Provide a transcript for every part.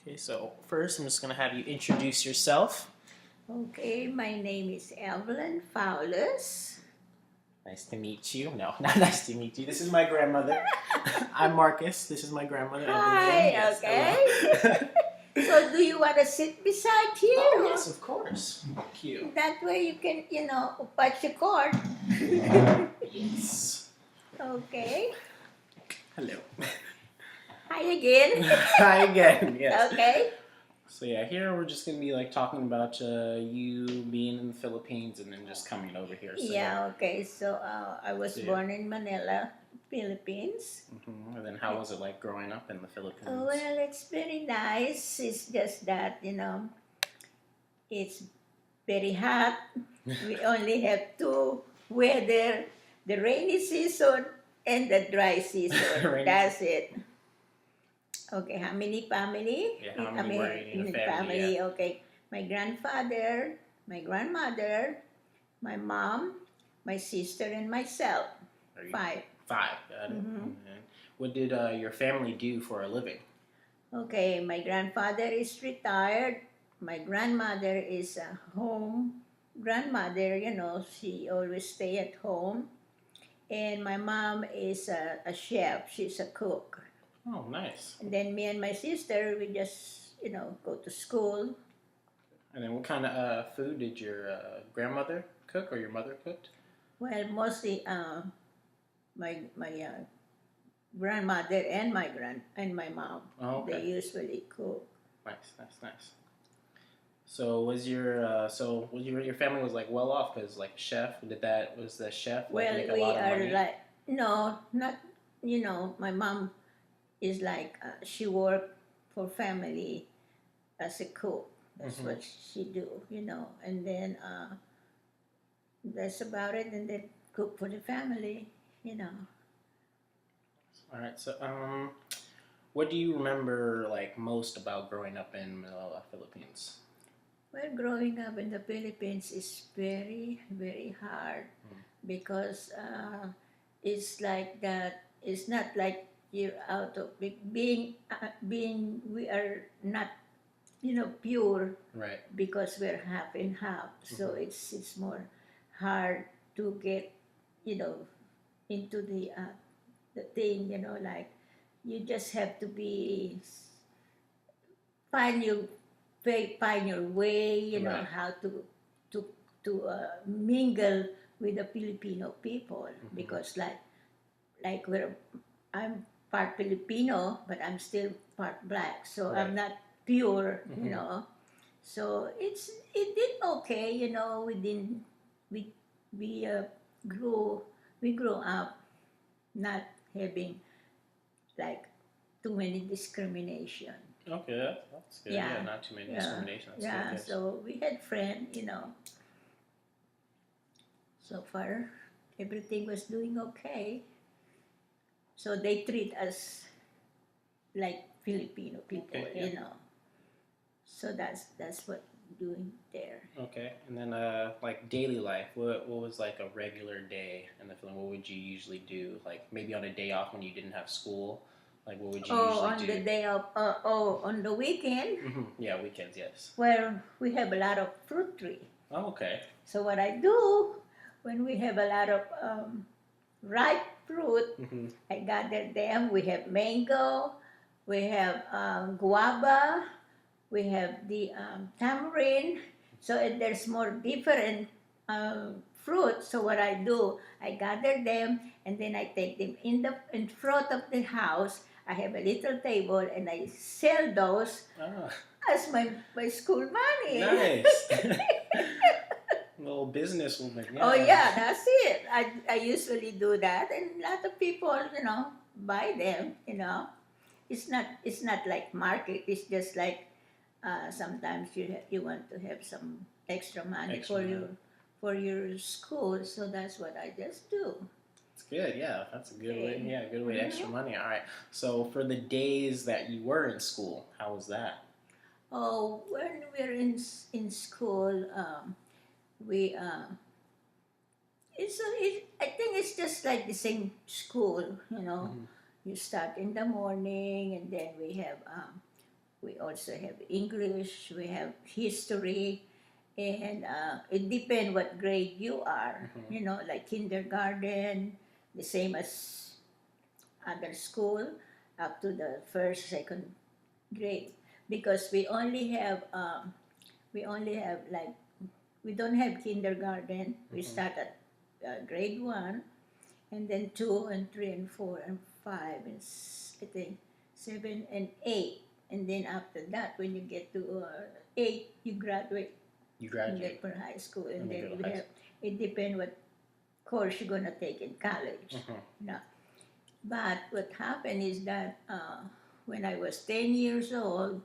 Okay, so first I'm just going to have you introduce yourself. Okay, my name is Evelyn Fowlis. Nice to meet you. No, not nice to meet you. This is my grandmother. I'm Marcus. This is my grandmother, Evelyn. Hi, Yes, okay. hello. So do you want to sit beside here? Oh, yes, of course. Cute. That way you can, patch your cord. Yes. Okay. Hello. Hi again. Hi again. Yes. Okay. So yeah, here we're just gonna be like talking about you being in the Philippines and then just coming over here. So Yeah, okay. So I was Yeah. born in Manila, Philippines. And then how was it like growing up in the Philippines? Well, it's very nice. It's just that, it's very hot. We only have two weather, the rainy season and the dry season. Rainy That's it. Okay, how many family? Yeah, how many were in the family? Family, okay. My grandfather, my grandmother, my mom, my sister, and myself. Are you- Five. Five. Got it. Mhm. And what did your family do for a living? Okay, my grandfather is retired. My grandmother is a home grandmother, she always stay at home. And my mom is a chef, she's a cook. Oh, nice. And then me and my sister, we just, go to school. And then what kind of food did your grandmother cook or your mother cooked? Well, mostly my grandmother and my mom, Oh, okay. they usually cook. Nice. So your family was like well off because like chef was the chef like Well, make a we lot of are money? like, no, not, my mom is like, she worked for family as a cook. That's Mhm. what she do, and then that's about it, and then cook for the family. All right. So what do you remember like most about growing up in Manila, Philippines? Well, growing up in the Philippines is very, very hard because it's like that. It's not like you're out of being. We are not, pure Right. because we're half and half. So Mhm. it's more hard to get, into the thing. Like you just have to be find your find your way, Right. how to mingle with the Filipino people because like where I'm part Filipino, but I'm still part black, so Right. I'm not pure, Mhm. So it did okay, We didn't we grew we grew up not having like too many discrimination. Okay, that's good. Yeah, Yeah, not too many yeah, discrimination. That's yeah. good. Yes. So we had friends, So far, everything was doing okay. So they treat us like Filipino people, Okay, yeah. So that's what doing there. Okay, and then like daily life. What was like a regular day in the film? What would you usually do? Like maybe on a day off when you didn't have school. Like what would you Oh, usually on do? the day of on the weekend, Yeah, weekends. Yes. well, we have a lot of fruit tree. Oh, okay. So what I do when we have a lot of ripe fruit, I gather them. We have mango, we have guava, we have the tamarind. So there's more different fruit. So what I do, I gather them and then I take them in front of the house. I have a little table and I sell those Ah, as my school money. nice. Little businesswoman. Yeah. Oh yeah, that's it. I usually do that, and a lot of people, buy them. It's not like market. It's just like sometimes you want to have some extra money Extra money. for your school, so that's what I just do. It's good. Yeah, that's a good way. Okay. Yeah, good way. Extra money. All right. So for the days that you were in school, how was that? Oh, when we're in school, we I think it's just like the same school. You start in the morning, and then we have we also have English, we have history, and it depends what grade you are. Mm-hmm. You know, like kindergarten, the same as other school, up to the first, second grade. Because we only have like, we don't have kindergarten. We Mm-hmm. start at grade 1, and then 2 and 3 and 4 and 5 and I think 7 and 8, and then after that when you get to 8 you graduate. You And then graduate for high school, and and then then go to we high have, it depends what course you're gonna take in college. school. Mm-hmm. No. But what happened is that when I was 10 years old,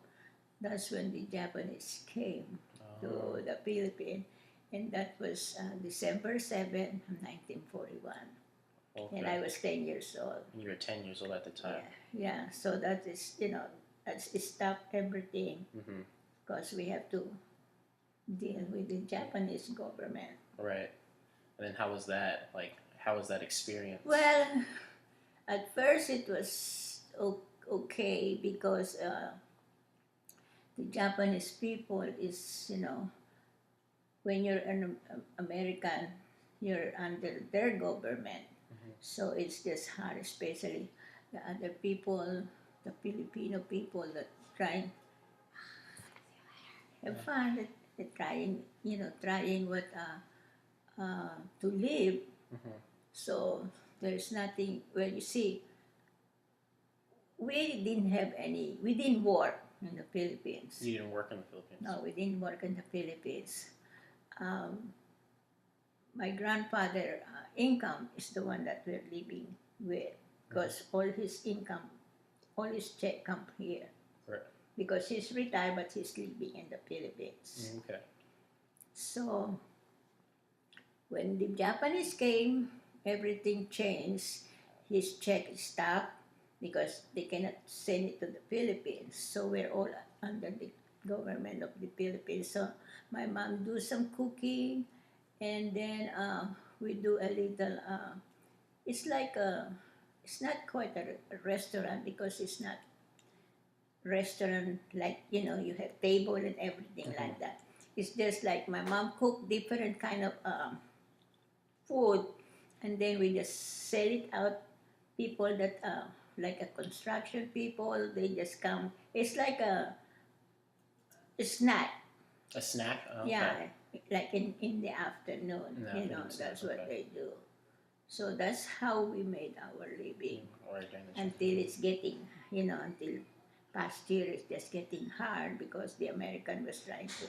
that's when the Japanese came Oh, to the Philippines, and that was December 7, 1941. And I okay. was 10 years old. And you were 10 years old at the time. Yeah. So that is, that's it stopped everything Mm-hmm. because we have to deal with the Japanese government. Right. And then how was that? Like, how was that experience? Well, at first it was okay because the Japanese people is, when you're an American, you're under their government. Mhm. So it's just hard, especially the other people, the Filipino people that trying have fun, that trying, trying what to live. Mm-hmm. So there's nothing. Well, you see, we didn't work in the Philippines. You didn't work in the Philippines. No, we didn't work in the Philippines. Um, my grandfather income is the one that we're living with because all his income, all his check come here. Right. Because he's retired but he's living in the Philippines. Okay. So when the Japanese came, everything changed. His check stopped because they cannot send it to the Philippines. So we're all under the government of the Philippines. So my mom do some cooking, and then we do a little. It's like it's not quite a restaurant because it's not restaurant like you have table and everything Mhm. like that. It's just like my mom cook different kind of food, and then we just sell it out. People that like a construction people, they just come. It's like a snack. A snack? Oh, okay. Yeah, like in the afternoon. In the afternoon snack, That's what okay. they do. So that's how we made our living Or during the until it's getting, until past year it's just getting hard because the American was trying to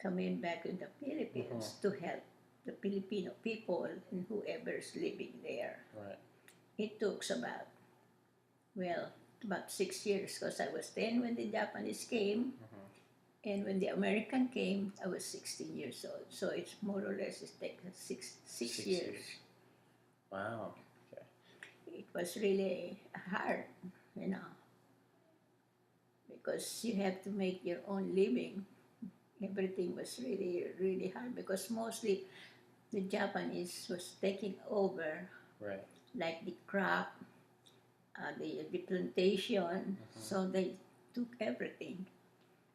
come in back in the Philippines to help the Filipino people and whoever's living there. Right. It took about 6 years because I was 10 when the Japanese came, Mhm. and when the American came, I was 16 years old. So it's more or less it takes six years. Wow. Okay. It was really hard, because you have to make your own living. Everything was really, really hard because mostly the Japanese was taking over, Right. like the crop, the plantation. So they took everything.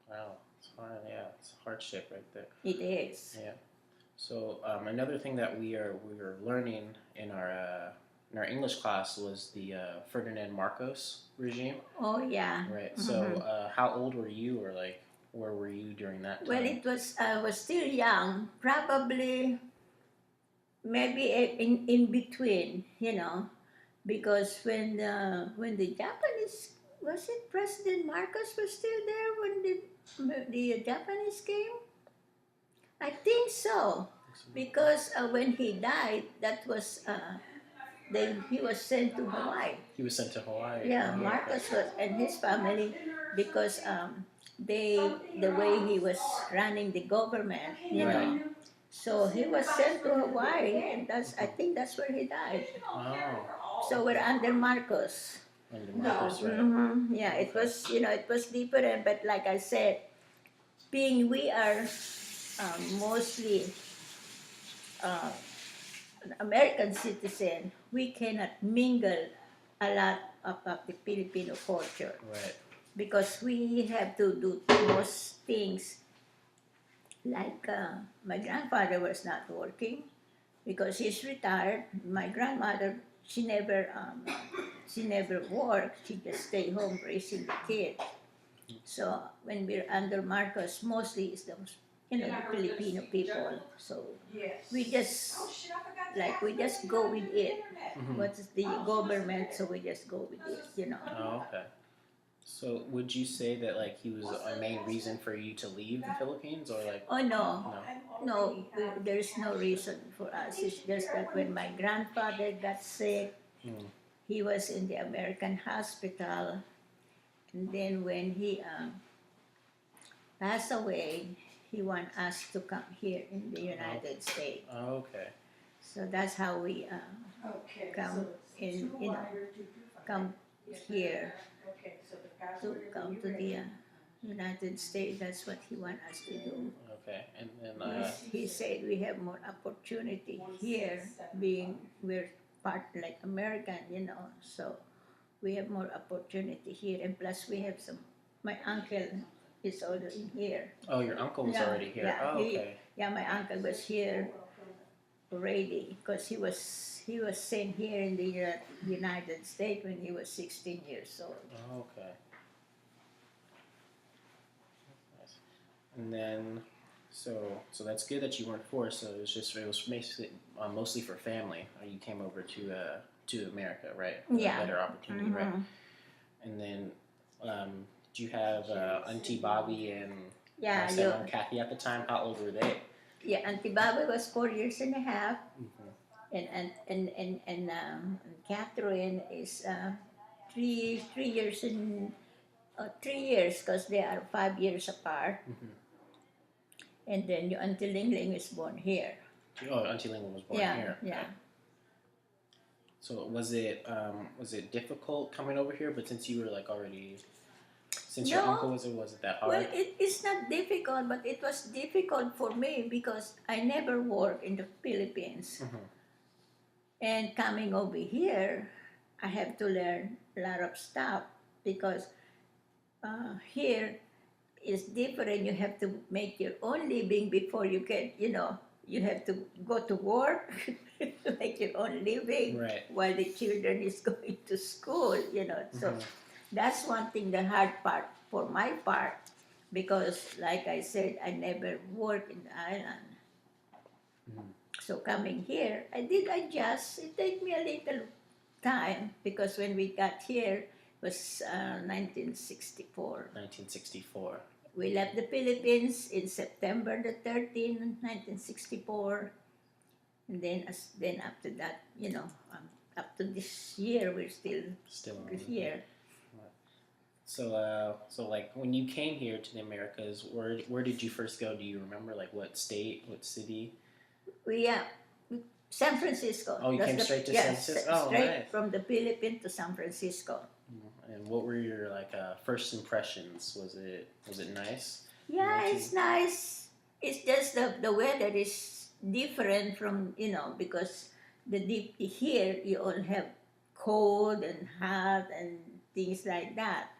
Wow. It's hard. Yeah. It's a hardship right there. It is. Yeah. So another thing that we were learning in our English class was the Ferdinand Marcos regime. Oh yeah. Right. So how old were you, or like where were you during that time? Well, it was I was still young, probably maybe in between, because when the Japanese, was it President Marcos was still there when the Japanese came? I think so, because when he died, that was then he was sent to Hawaii. He was sent to Hawaii. Yeah, Oh, Marcos okay. was and his family because the way he was running the government, Right. So he was sent to Hawaii, and I think that's where he died. Oh. So we're under Marcos. Under Marcos, right. Yeah, it was it was different, but like I said, we are mostly an American citizen, we cannot mingle a lot of the Filipino culture. Right. because we have to do most things. Like my grandfather was not working because he's retired. My grandmother, she never worked. She just stayed home raising the kids. So when we're under Marcos, mostly it's the Filipino people. So we just we just go with it. What's the government? So we just go with it. Oh, okay. So would you say that like he was a main reason for you to leave the Philippines, or like Oh no, no? no, there's no reason for us. It's just that when my grandfather got sick, Mm. he was in the American hospital, and then when he passed away, he want us to come here in the United States. Oh, okay. So that's how we come in, come here to come to the United States. That's what he want us to do. Okay, and then He said we have more opportunity here, being we're part like American. So we have more opportunity here, and plus we have some. My uncle is already here. oh, your uncle was Yeah, already here. yeah, Oh, okay. My uncle was here already because he was sent here in the United States when he was 16 years old. Oh, okay. Nice. And then, so that's good that you weren't forced. So it was basically mostly for family. You came over to America, right? For a Yeah. better opportunity, right? And then, do you have Auntie Bobby and Yeah, Stepmom Kathy at the time? How old were they? yeah. Auntie Bobby was 4 years and a half, and Catherine is 3 years and 3 years because they are 5 years apart. And then your Auntie Ling Ling is born here. Oh, Auntie Ling was born Yeah, here. yeah. So was it difficult coming over here? But since you were like already, since your No. uncle was it that hard? Well, it's not difficult, but it was difficult for me because I never worked in the Philippines. And coming over here, I have to learn a lot of stuff because here is different. You have to make your own living before you can, you have to go to work, make your own living Right. while the children is going to school. So that's one thing, the hard part for my part, because like I said, I never worked in the island. So coming here, I did adjust. It took me a little time because when we got here it was 1964. 1964. We left the Philippines in September the 13th, 1964. And then after that, up to this year, we're still here. So like when you came here to the Americas, where did you first go? Do you remember like what state, what city? We San Francisco. Oh, you came straight to San Francisco. Oh, straight nice. from the Philippines to San Francisco. And what were your like first impressions? Was it nice? Yeah, it's nice. It's just the weather is different from because here you all have cold and hot and things like that.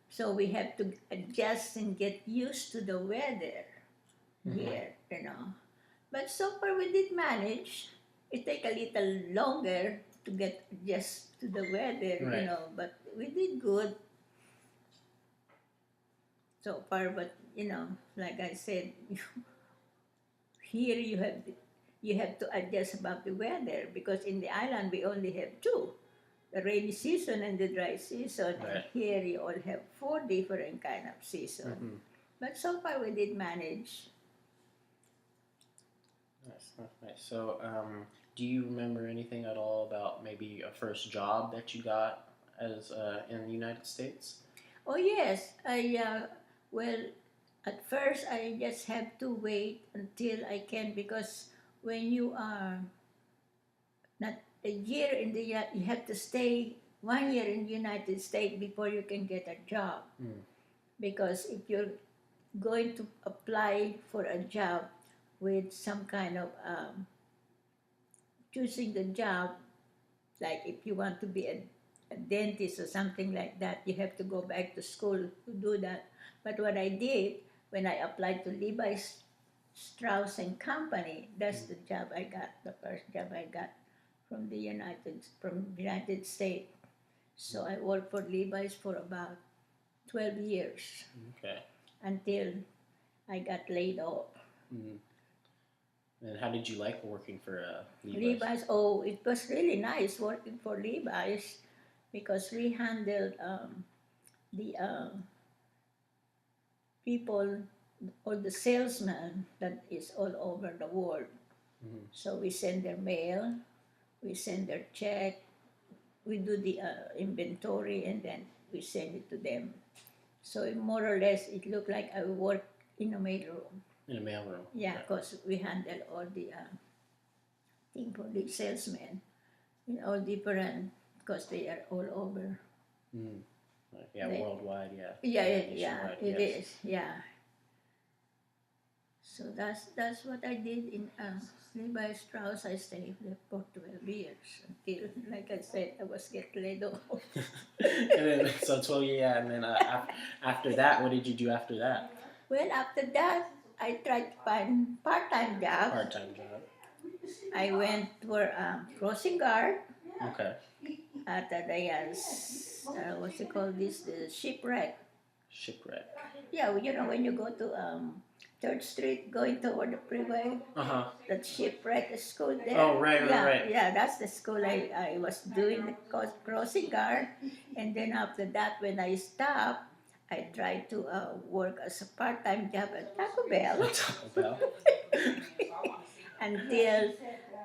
So we have to adjust and get used to the weather here. But so far we did manage. It take a little longer to get adjust to the weather, Right. but we did good so far. But like I said, here you have to adjust about the weather because in the island we only have two, the rainy season and the dry season. Right. And here you all have 4 different kind of season. But so far we did manage. Nice. So, do you remember anything at all about maybe a first job that you got as in the United States? Oh yes, well, at first I just have to wait until I can, because when you are not a year in the you have to stay 1 year in the United States before you can get a job. Because if you're going to apply for a job with some kind of choosing the job, like if you want to be a a dentist or something like that, you have to go back to school to do that. But what I did when I applied to Levi Strauss and Company, that's the job I got, the first job I got from the United States. So I worked for Levi's for about 12 years Okay. until I got laid off. Mm. And how did you like working for Levi's? Levi's, oh, it was really nice working for Levi's because we handled the people or the salesman that is all over the world. Mhm. So we send their mail, we send their check, we do the inventory, and then we send it to them. So more or less, it looked like I work in a mailroom. In a mailroom. Yeah, because we handle all the thing for the salesmen in all different, because they are all over. Mm. Yeah, They- worldwide, yeah. Yeah, Nationwide, it yes. is. Yeah. So that's what I did in Levi Strauss. I stayed there for 12 years until, like I said, I was get laid off. And then, so 12 years, yeah, and then after that, what did you do after that? Well, after that, I tried to find part-time job. Part-time job. I went for crossing guard Okay. at the what's it called this, the shipwreck. Shipwreck. Yeah, you know when you go to 3rd Street going toward the freeway, Uh-huh. that shipwreck school there. Oh, right, yeah, right. Yeah, that's the school I was doing the crossing guard. And then after that, when I stopped, I tried to work as a part-time job at Taco Bell Taco Bell. until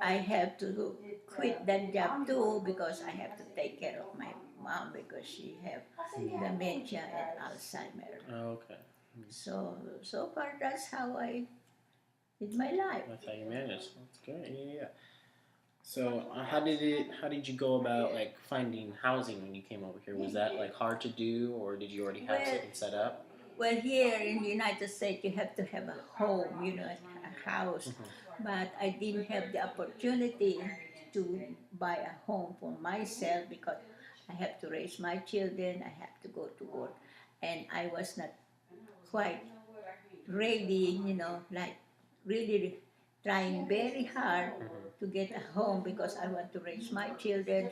I have to quit that job too because I have to take care of my mom because she have dementia and Alzheimer. Oh, okay. So far that's how I did my life. That's how you managed. That's good. Yeah. So how did you go about like finding housing when you came over here? Was that like hard to do, or did you already have Well- something set up? Well, here in the United States, you have to have a home, a house. But I didn't have the opportunity to buy a home for myself because I have to raise my children, I have to go to work. And I was not quite ready, like really trying very hard to get a home because I want to raise my children,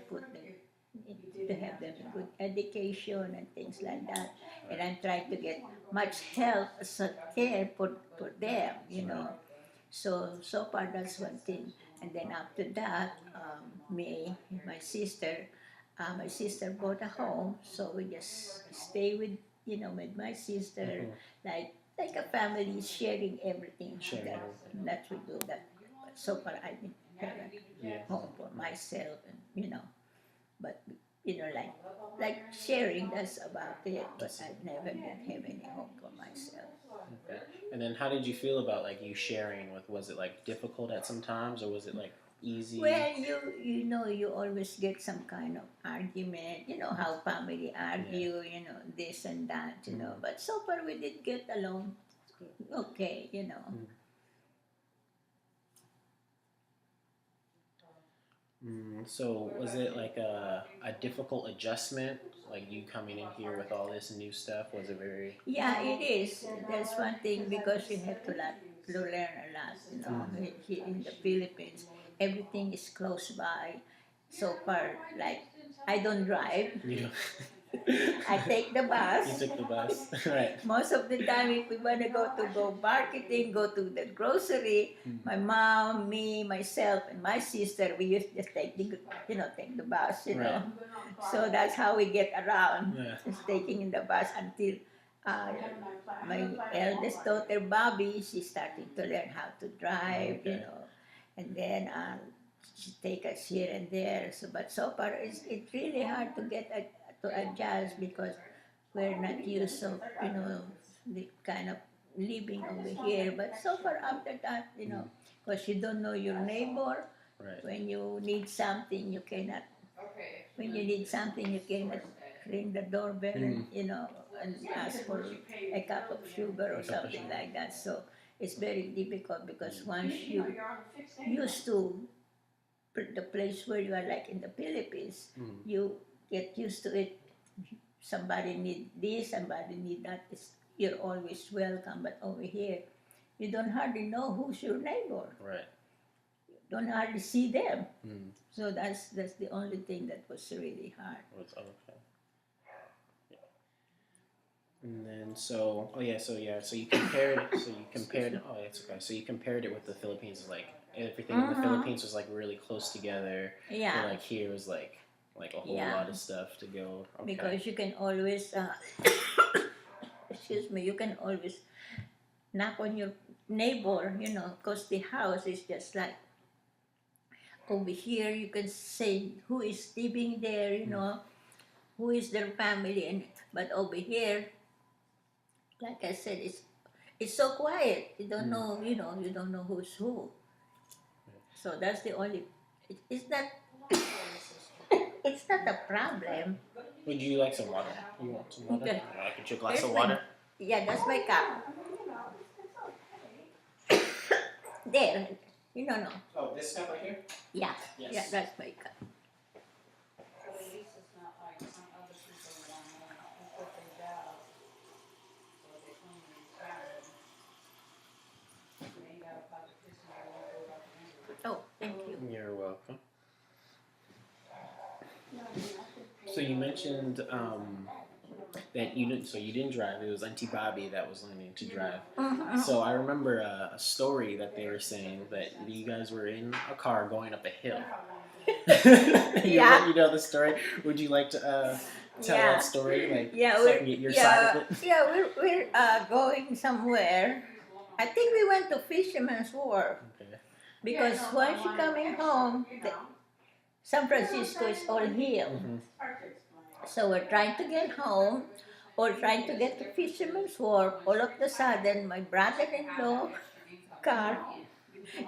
to have them a good education and things like that. And I'm trying to get much help as I can for them. So far that's one thing. And then after that, my sister bought a home, so we just stay with my sister, like a family, sharing everything. Sharing that, everything. that we do that. But so far I didn't have Yeah. a home for myself, and but like sharing. That's about it. But I never did have any home for myself. Okay. And then how did you feel about like you sharing with? Was it like difficult at some times, or was it like easy? Well, you always get some kind of argument. You know how family argue. This and that. But so far we did get along. Okay. So was it like a difficult adjustment, like you coming in here with all this new stuff? Was it very? Yeah, it is. That's one thing because you have to learn a lot. Here in the Philippines, everything is close by. So far, like I don't drive. You I take the bus. you took the bus, right? Most of the time, if we want to go marketing, go to the grocery, my mom, me, myself, and my sister, we used to just take the bus. Right. So that's how we get around. Yeah. Just taking the bus until my eldest daughter Bobby, she started to learn how to drive. Okay. And then she take us here and there. But so far, it's really hard to to adjust because we're not used to the kind of living over here. But so far after that, because you don't know your neighbor. Right. When you need something, you cannot. When you need something, you cannot ring the doorbell and ask for a cup of sugar or something like that. So it's very difficult because once you used to the place where you are, like in the Philippines, you get used to it. Somebody need this, somebody need that. You're always welcome. But over here, you don't hardly know who's your neighbor. Right. You don't hardly see them. Mm. So that's the only thing that was really hard. It's okay. Yeah. And then so you compared oh it's okay. So you compared it with the Philippines, like everything in the Philippines was like really close together. Yeah. But like here was like a whole lot of stuff to go. Okay. Because you can always excuse me, you can always knock on your neighbor, because the house is just like over here. You can say who is living there, who is their family, but over here, like I said, it's so quiet. You don't know, you don't know who's who. So that's the only. It's not. It's not a problem. Would you like some water? You want some water? Okay. I can get you a glass of There's water. Yeah, that's my cup. There. No. Oh, this cup right here? Yeah. Yes. Yeah, that's my cup. Oh, thank you. You're welcome. So you mentioned that you didn't drive. It was Auntie Bobby that was learning to drive. So I remember a story that they were saying that you guys were in a car going up a hill. Yeah. You know the story. Would you like to tell Yeah. that story? Like, Yeah, so I can get your side of it. Yeah, we're going somewhere. I think we went to Fisherman's Wharf Okay. because once you're coming home, San Francisco is all hill. Mm-hmm. So we're trying to get home or trying to get to Fisherman's Wharf. All of a sudden, my brother-in-law car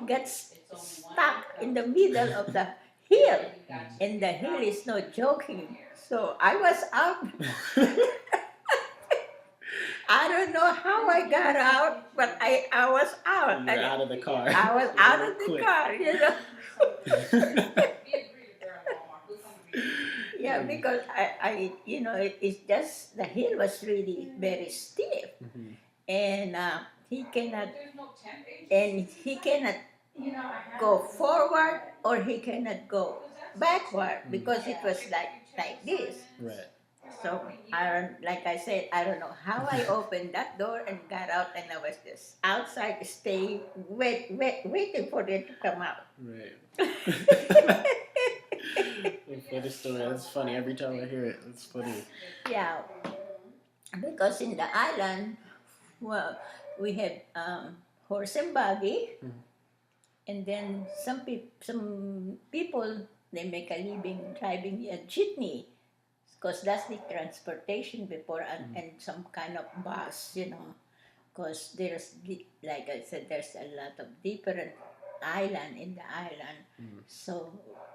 gets stuck in the middle of the hill. And the hill is no joking. So I was out. I don't know how I got out, but I was out. You're out of the car. I was out of the Quick. car, Yeah, because it's just the hill was really very steep, and he cannot go forward or he cannot go backward because it was like this. Right. So like I said, I don't know how I opened that door and got out, and I was just outside, staying, waiting for them to come out. Right. Funny story. That's funny. Every time I hear it, it's funny. Yeah, because in the island, well, we had horse and buggy, and then some people they make a living driving a jeepney, because that's the transportation before, and some kind of bus, because like I said, there's a lot of different island in the island, so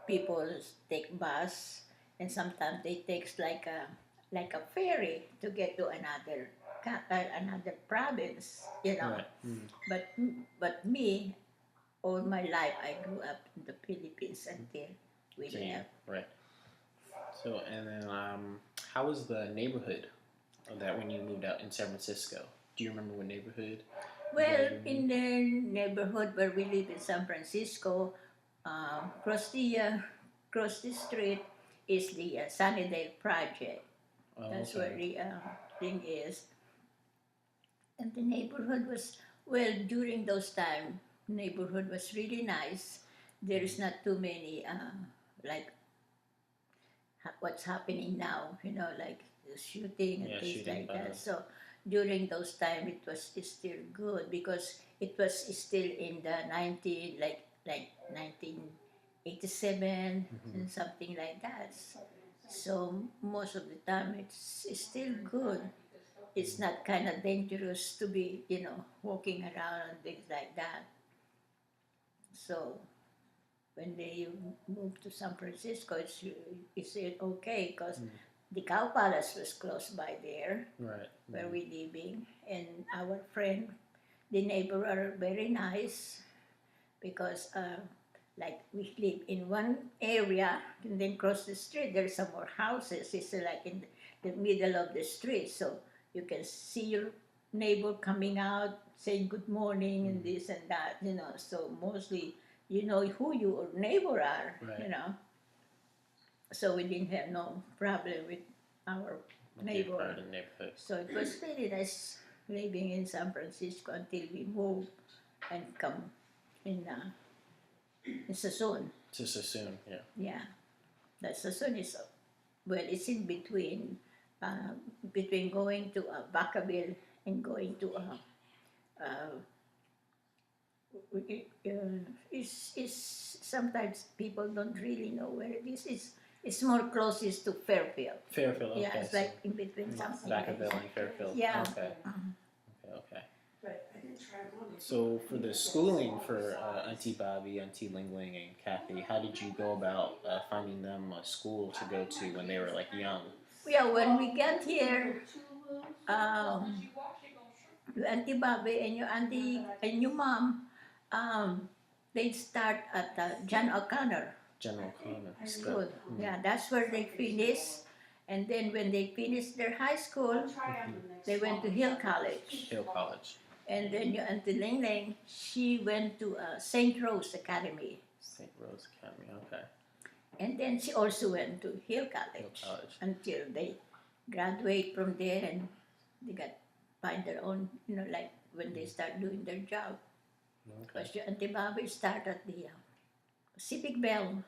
people take bus, and sometimes they take like a ferry to get to another province, Right. But me, all my life I grew up in the Philippines until we left. Right. So and then how was the neighborhood of that when you moved out in San Francisco? Do you remember what neighborhood? Well, in the neighborhood where we live in San Francisco, across the street is the Sunnydale Project. Oh, That's okay. where the thing is. And the neighborhood was, well, during those time, neighborhood was really nice. There is not too many, like what's happening now, like the shooting and things shooting, like that. So during those time, it was still good because it was still in the 1987 and something like that. So most of the time, it's still good. It's not kind of dangerous to be, walking around and things like that. So when they moved to San Francisco, it's okay because the Cow Palace was close by there, Right. where we living, and our friend, the neighbor are very nice because like we live in one area, and then cross the street, there's some more houses. It's like in the middle of the street, so you can see your neighbor coming out saying good morning and this and that, So mostly you know who your neighbor are, Right. So we didn't have no problem with our Okay, part neighbor. of the neighborhood. So it was really nice living in San Francisco until we moved and come in Sassoon. Just as soon, yeah. Yeah, that Sassoon is, well, it's in between, between going to Vacaville and going to is sometimes people don't really know where it is. It's more closest to Fairfield. Fairfield, okay. Yeah, it's like in between something. Vacaville and Fairfield. Yeah. Okay. Okay. So for the schooling for Auntie Bobby, Auntie Ling Ling, and Kathy, how did you go about finding them a school to go to when they were like young? Yeah, when we got here, your Auntie Bobby and your auntie and your mom, they start at John O'Connor General Connor. School. Yeah, that's where they finished. And then when they finished their high school, they went to Hill College. Hill College. And then your Auntie Ling Ling, she went to St. Rose Academy. St. Rose Academy, okay. And then she also went to Hill College, Hill College. until they graduate from there and they got find their own, like when they start doing their job. Okay. Because your Auntie Bobby started at the Pacific Bell.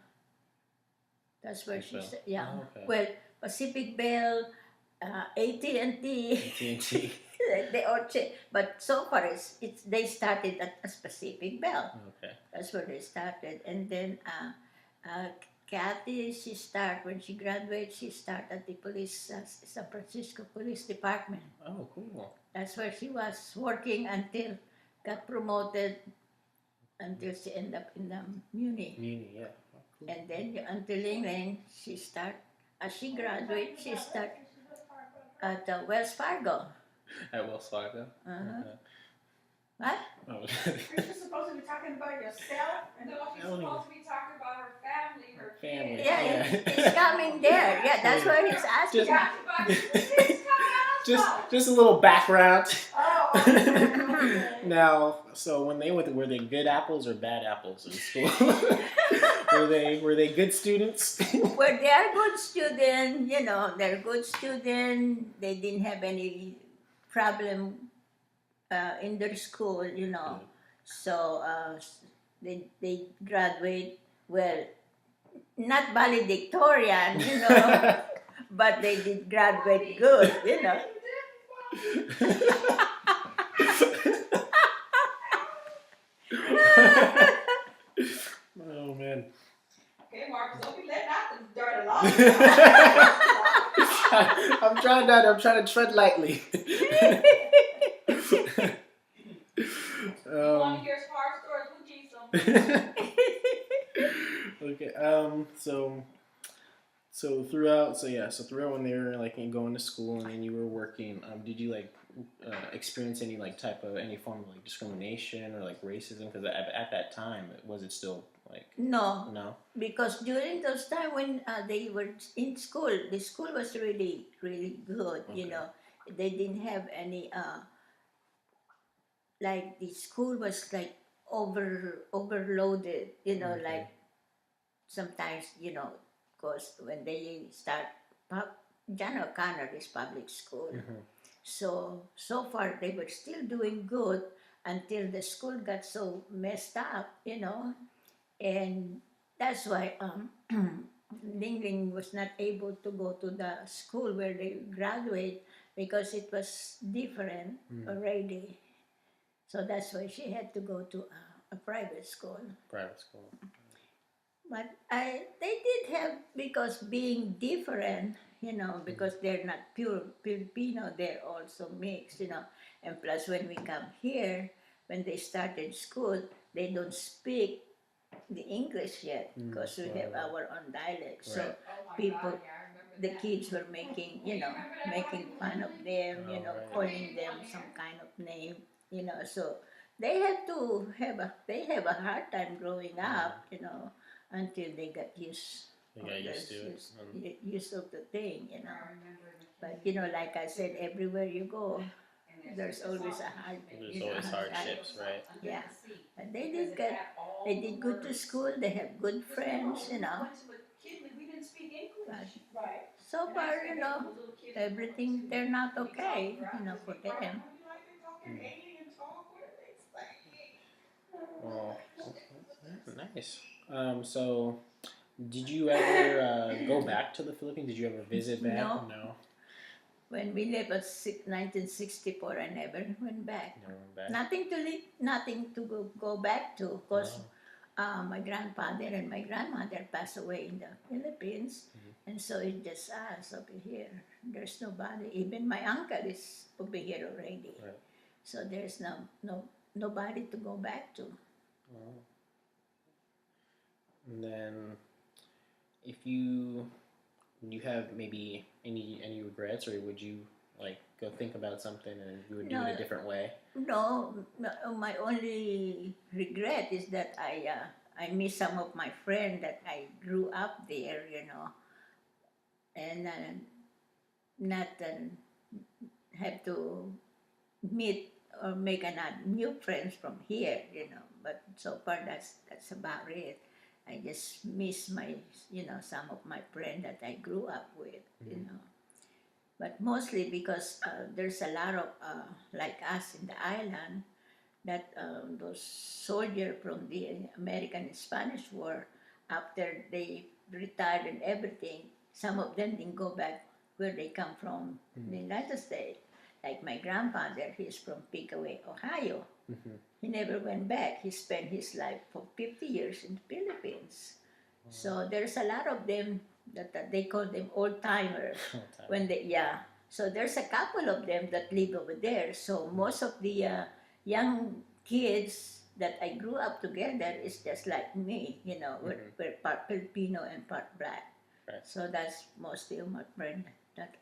That's where she Pacific started. Yeah. Oh, okay. Well, Pacific Bell, AT&T, AT&T. they all change. But so far, they started at a Pacific Bell. Okay. That's where they started. And then Kathy, when she graduated, she started at the San Francisco Police Department. Oh, cool. That's where she was working until got promoted until she ended up in Muni. Muni, yeah. Oh, cool. And then until Ling Ling, as she graduated, she started at Wells Fargo. At Wells Fargo? Uh-huh. Okay. What? Oh. You're just supposed to be talking about yourself, and No, she's I don't supposed to be talking about her family, her Family. kids. Yeah, Yeah. he's coming there. Yeah, that's what he's asking. Just- Talking about who's coming out. just a little background. Oh. Now, so when they were they good apples or bad apples in school? were they good students? Well, they are good students, they're good students. They didn't have any problem in their school, So they graduate, well, not valedictorian, but they did graduate good, Oh man. Okay, Marcus, don't be letting out the dirt alone. I'm trying to tread lightly. You want to hear hard stories with Jesus? Okay. So throughout when they were like going to school and then you were working, did you like experience any like type of any form of like discrimination or like racism? Because at that time, was it still like No, no? because during those time when they were in school, the school was really, really good. Okay. They didn't have any like the school was like overloaded. Okay. Like sometimes because when they start, John O'Connor is public school. Mhm. So far they were still doing good until the school got so messed up, and that's why Ling Ling was not able to go to the school where they graduate because it was different already. So that's why she had to go to a private school. Private school. But they did have, because being different, because they're not pure Filipino, they're also mixed, And plus, when we come here, when they started school, they don't speak the English yet because we have our own dialect. So Right. people, the kids were making, making fun of them, Oh, right. calling them some kind of name, So they have a hard time growing up, until they got used. They got used to it. Used of the thing, But like I said, everywhere you go, there's always a hard. There's always hardships, right? Yeah, and they did good to school. They have good friends, We didn't speak English. But Right. so far, everything turned out okay, for them. Well, okay. Nice. So, did you ever go back to the Philippines? Did you ever visit back? No. When we left at 1964, I never went back. Never went back. Nothing to go back to, because my grandfather and my grandmother passed away in the Philippines, and so it's just us over here. There's nobody. Even my uncle is over here already. Right. So there's nobody to go back to. Oh. And then, if you have maybe any regrets, or would you go think about something and you would do it a different way? No, my only regret is that I miss some of my friends that I grew up there, and not have to meet or make new friends from here, But so far that's about it. I just miss some of my friends that I grew up with, But mostly because there's a lot of, like us in the island, that those soldiers from the American and Spanish War, after they retired and everything, some of them didn't go back where they come from, the United States. Like my grandfather, he's from Pickaway, Ohio. He never went back. He spent his life for 50 years in the Philippines. So there's a lot of them that they call them old-timers. So there's a couple of them that live over there. So most of the young kids that I grew up together is just like me, we're part Filipino and part black. Right. So that's mostly of my friends that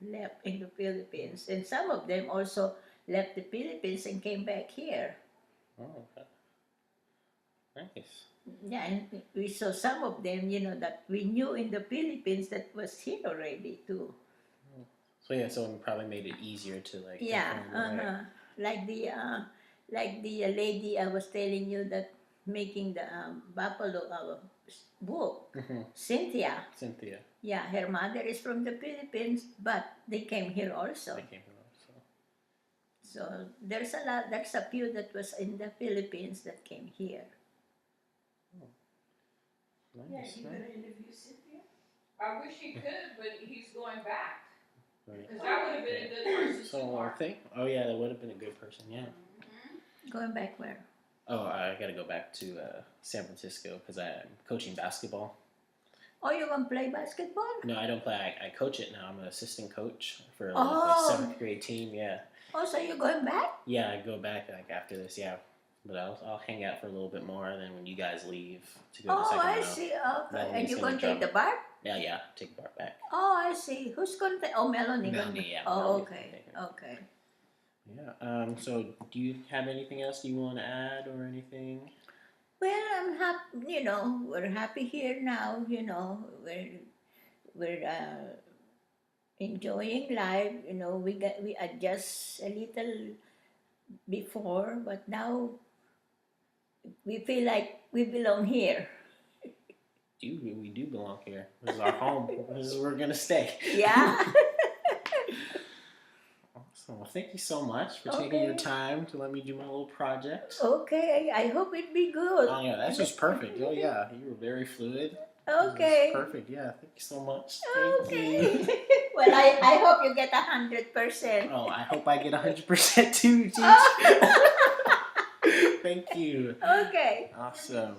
left in the Philippines. And some of them also left the Philippines and came back here. Oh, okay. Nice. Yeah, and we saw some of them, that we knew in the Philippines that was here already too. So it probably made it easier to Yeah, like the lady I was telling you that making the buffalo book, Cynthia. Yeah, her mother is from the Philippines, but they came here also. So there's a few that was in the Philippines that came here. Nice. You could interview Cynthia. I wish he could, but he's going back. Right. Because that would have been a good person to work. That would have been a good person, yeah. Going back where? Oh, I got to go back to San Francisco because I'm coaching basketball. Oh, you want to play basketball? No, I don't play. I coach it now. I'm an assistant coach for a 7th grade team, yeah. Oh, so you're going back? Yeah, I go back after this, yeah. But I'll hang out for a little bit more, and then when you guys leave to go to Sacramento. I see. Okay. And you're going to take the bar? Yeah, take the bar back. Oh, I see. Who's going to take? Oh, Melanie. Yeah. Oh, Melanie. okay. Yeah. So, do you have anything else you want to add or anything? Well, I'm happy. We're happy here now. We're enjoying life. We adjust a little before, but now we feel like we belong here. We do belong here. This is our home. This is where we're gonna stay. Yeah. Awesome. Well, thank you so much for taking your time to let me do my little project. Okay. I hope it be good. Oh yeah, that's just perfect. Oh yeah, you were very fluid. Okay. Perfect. Yeah. Thank you so much. Okay. Thank you. Well, I hope you get 100%. Oh, I hope I get 100% too, teach. Thank you. Okay. Awesome.